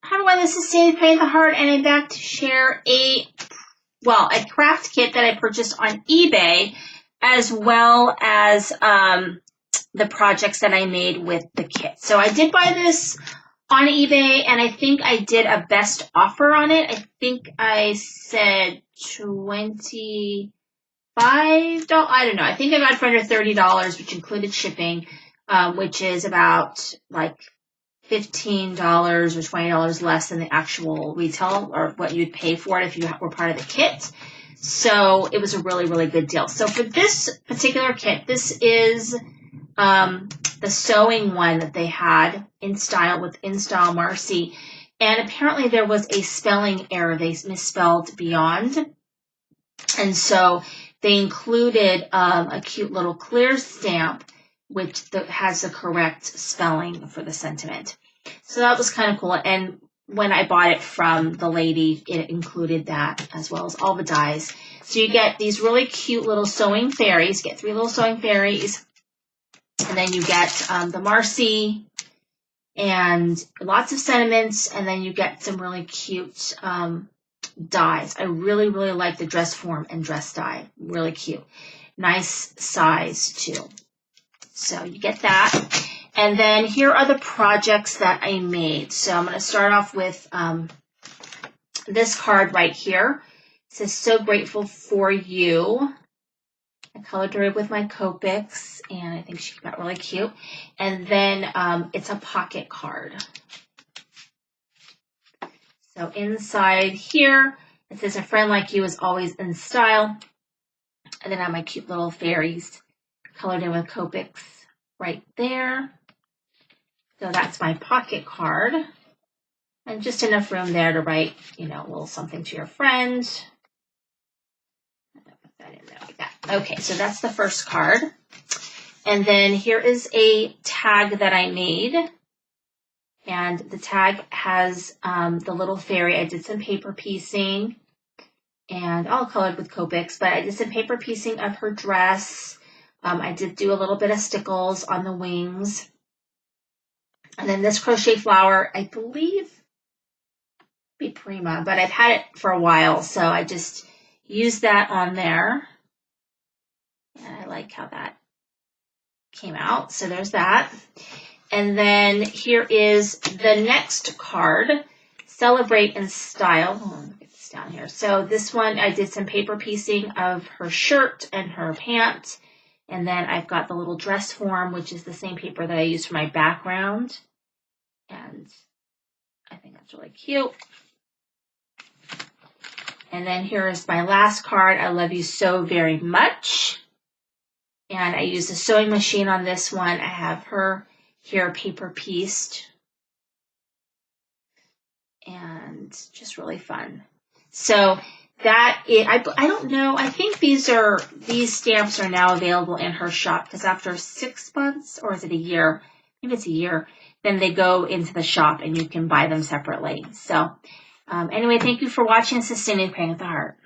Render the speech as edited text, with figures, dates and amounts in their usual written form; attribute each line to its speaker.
Speaker 1: Hi everyone, this is Sandy Praying the Heart, and I'm back to share a craft kit that I purchased on eBay, as well as the projects that I made with the kit. So I did buy this on eBay, and I think I did a best offer on it. I think I said $25. I don't know. I think I got it for under $30, which included shipping, which is about like $15 or $20 less than the actual retail or what you'd pay for it if you were part of the kit. So it was a really, really good deal. So for this particular kit, this is the sewing one that they had in style with In Style Marcy. And apparently there was a spelling error. They misspelled beyond. And so they included a cute little clear stamp which has the correct spelling for the sentiment. So that was kind of cool. And when I bought it from the lady, it included that as well as all the dies. So you get these really cute little sewing fairies. You get 3 little sewing fairies. And then you get the Marcy and lots of sentiments. And then you get some really cute dies. I really, really like the dress form and dress die. Really cute. Nice size too. So you get that. And then here are the projects that I made. So I'm going to start off with this card right here. It says, "So grateful for you." I colored it with my Copics, and I think she came out really cute. And then it's a pocket card. So inside here, it says, "A friend like you is always in style." And then I have my cute little fairies colored in with Copics right there. So that's my pocket card. And just enough room there to write, a little something to your friend. I'm going to put that in there like that. Okay, so that's the first card. And then here is a tag that I made. And the tag has the little fairy. I did some paper piecing. And all colored with Copics. But I did some paper piecing of her dress. I did do a little bit of stickles on the wings. And then this crochet flower, I believe, be Prima, but I've had it for a while, so I just used that on there. And I like how that came out. So there's that. And then here is the next card, Celebrate in Style. Let me get this down here. So this one, I did some paper piecing of her shirt and her pants. And then I've got the little dress form, which is the same paper that I used for my background. And I think that's really cute. And then here is my last card, I love you so very much. And I used a sewing machine on this one. I have her here paper pieced. And just really fun. So that is, I don't know, I think these stamps are now available in her shop because after 6 months, or is it a year? Maybe it's a year. Then they go into the shop and you can buy them separately. So anyway, thank you for watching. This is Sandy Praying with the Heart.